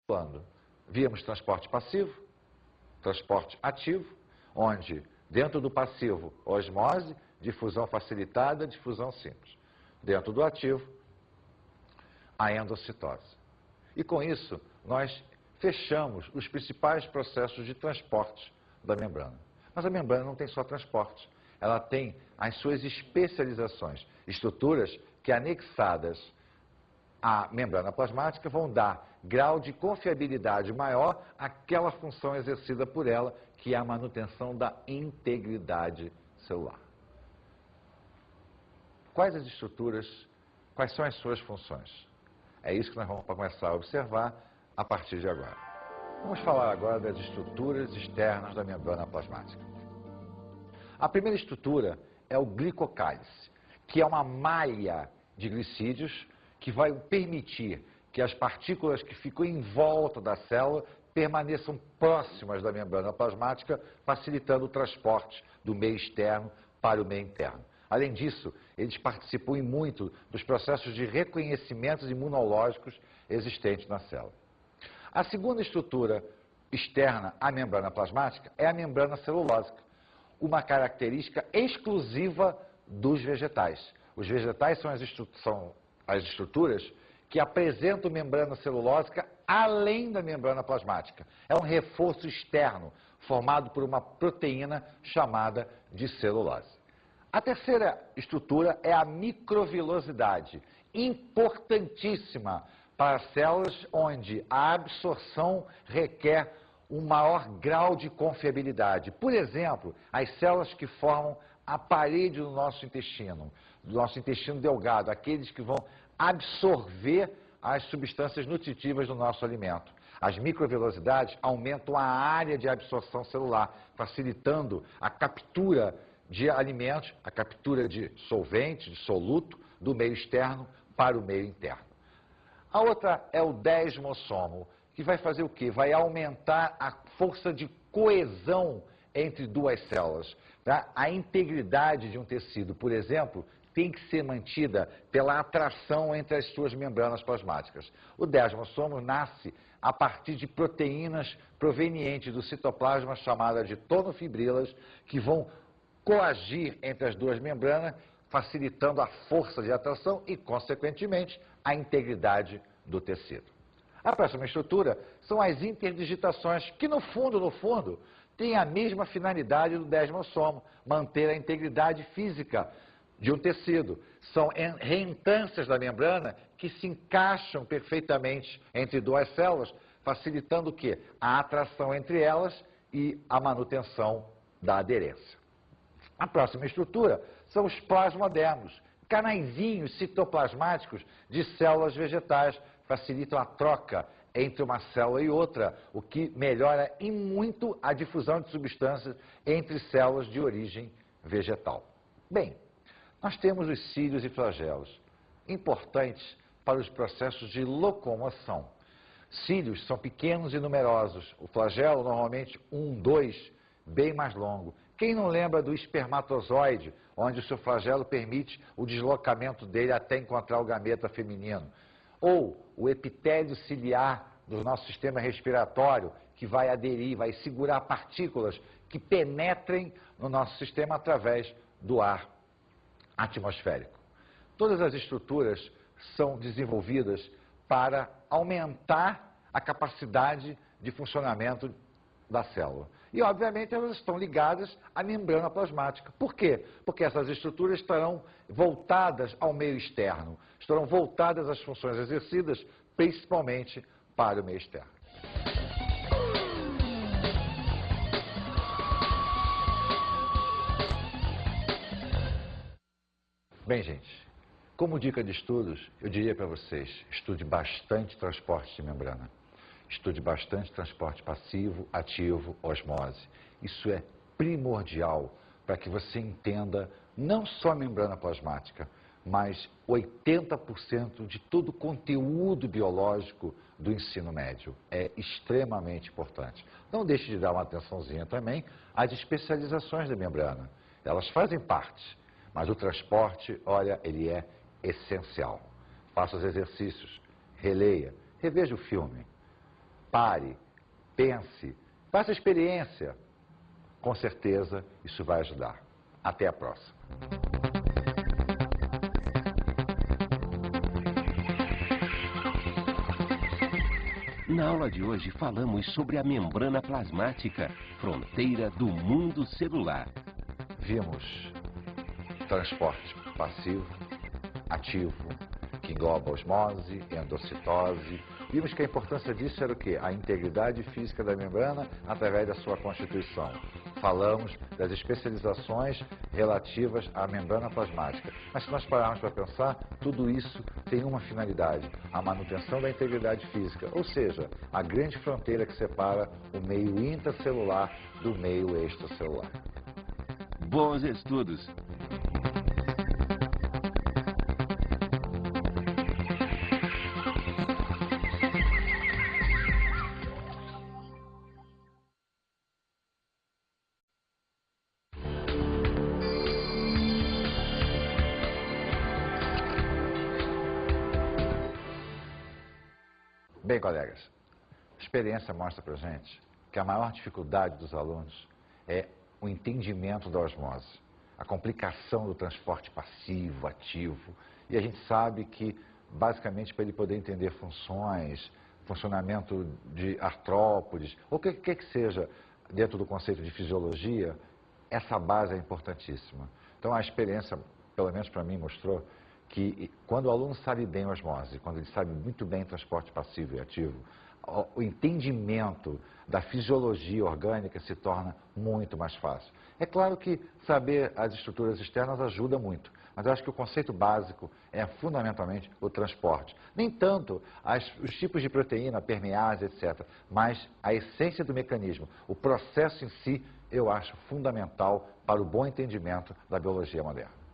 Quando víamos transporte passivo, transporte ativo, onde dentro do passivo, osmose, difusão facilitada, difusão simples. Dentro do ativo, a endocitose. E com isso, nós fechamos os principais processos de transporte da membrana. Mas a membrana não tem só transporte, ela tem as suas especializações, estruturas que anexadas à membrana plasmática vão dar grau de confiabilidade maior àquela função exercida por ela, que é a manutenção da integridade celular. Quais as estruturas, quais são as suas funções? É isso que nós vamos começar a observar a partir de agora. Vamos falar agora das estruturas externas da membrana plasmática. A primeira estrutura é o glicocálice, que é uma malha de glicídios que vai permitir que as partículas que ficam em volta da célula permaneçam próximas da membrana plasmática, facilitando o transporte do meio externo para o meio interno. Além disso, eles participam muito dos processos de reconhecimento imunológicos existentes na célula. A segunda estrutura externa à membrana plasmática é a membrana celulósica, uma característica exclusiva dos vegetais. Os vegetais são as estruturas que apresentam membrana celulósica além da membrana plasmática. É um reforço externo formado por uma proteína chamada de celulose. A terceira estrutura é a microvilosidade, importantíssima para células onde a absorção requer um maior grau de confiabilidade. Por exemplo, as células que formam a parede do nosso intestino delgado, aqueles que vão absorver as substâncias nutritivas do nosso alimento. As microvilosidades aumentam a área de absorção celular, facilitando a captura de alimentos, a captura de solvente, de soluto, do meio externo para o meio interno. A outra é o desmossomo, que vai fazer o quê? Vai aumentar a força de coesão entre duas células. Tá? A integridade de um tecido, por exemplo, tem que ser mantida pela atração entre as suas membranas plasmáticas. O desmossomo nasce a partir de proteínas provenientes do citoplasma chamadas de tonofibrilas, que vão coagir entre as duas membranas, facilitando a força de atração e, consequentemente, a integridade do tecido. A próxima estrutura são as interdigitações, que no fundo, têm a mesma finalidade do desmossomo, manter a integridade física de um tecido. São reentrâncias da membrana que se encaixam perfeitamente entre duas células, facilitando o quê? A atração entre elas e a manutenção da aderência. A próxima estrutura são os plasmodermos, canaizinhos citoplasmáticos de células vegetais, facilitam a troca entre uma célula e outra, o que melhora em muito a difusão de substâncias entre células de origem vegetal. Bem, nós temos os cílios e flagelos, importantes para os processos de locomoção. Cílios são pequenos e numerosos, o flagelo normalmente 1, 2, bem mais longo. Quem não lembra do espermatozoide, onde o seu flagelo permite o deslocamento dele até encontrar o gameta feminino? Ou o epitélio ciliar do nosso sistema respiratório, que vai aderir, vai segurar partículas que penetrem no nosso sistema através do ar atmosférico. Todas as estruturas são desenvolvidas para aumentar a capacidade de funcionamento da célula. E, obviamente, elas estão ligadas à membrana plasmática. Por quê? Porque essas estruturas estarão voltadas ao meio externo, estarão voltadas às funções exercidas, principalmente para o meio externo. Bem, gente, como dica de estudos, eu diria para vocês, estude bastante transporte de membrana. Estude bastante transporte passivo, ativo, osmose. Isso é primordial para que você entenda não só a membrana plasmática, mas 80% de todo o conteúdo biológico do ensino médio. É extremamente importante. Não deixe de dar uma atençãozinha também às especializações da membrana. Elas fazem parte, mas o transporte, olha, ele é essencial. Faça os exercícios, releia, reveja o filme. Pare, pense, faça experiência. Com certeza isso vai ajudar. Até a próxima. Na aula de hoje falamos sobre a membrana plasmática, fronteira do mundo celular. Vimos transporte passivo, ativo, que engloba osmose, endocitose. Vimos que a importância disso era o quê? A integridade física da membrana através da sua constituição. Falamos das especializações relativas à membrana plasmática. Mas se nós pararmos para pensar, tudo isso tem uma finalidade, a manutenção da integridade física, ou seja, a grande fronteira que separa o meio intracelular do meio extracelular. Bons estudos! Bem, colegas, a experiência mostra para a gente que a maior dificuldade dos alunos é o entendimento da osmose, a complicação do transporte passivo, ativo. E a gente sabe que, basicamente, para ele poder entender funções, funcionamento de artrópodes, ou o que seja dentro do conceito de fisiologia, essa base é importantíssima. Então, a experiência, pelo menos para mim, mostrou que quando o aluno sabe bem osmose, quando ele sabe muito bem transporte passivo e ativo, o entendimento da fisiologia orgânica se torna muito mais fácil. É claro que saber as estruturas externas ajuda muito, mas eu acho que o conceito básico é fundamentalmente o transporte. Nem tanto os tipos de proteína, permease, etc., mas a essência do mecanismo, o processo em si, eu acho fundamental para o bom entendimento da biologia moderna.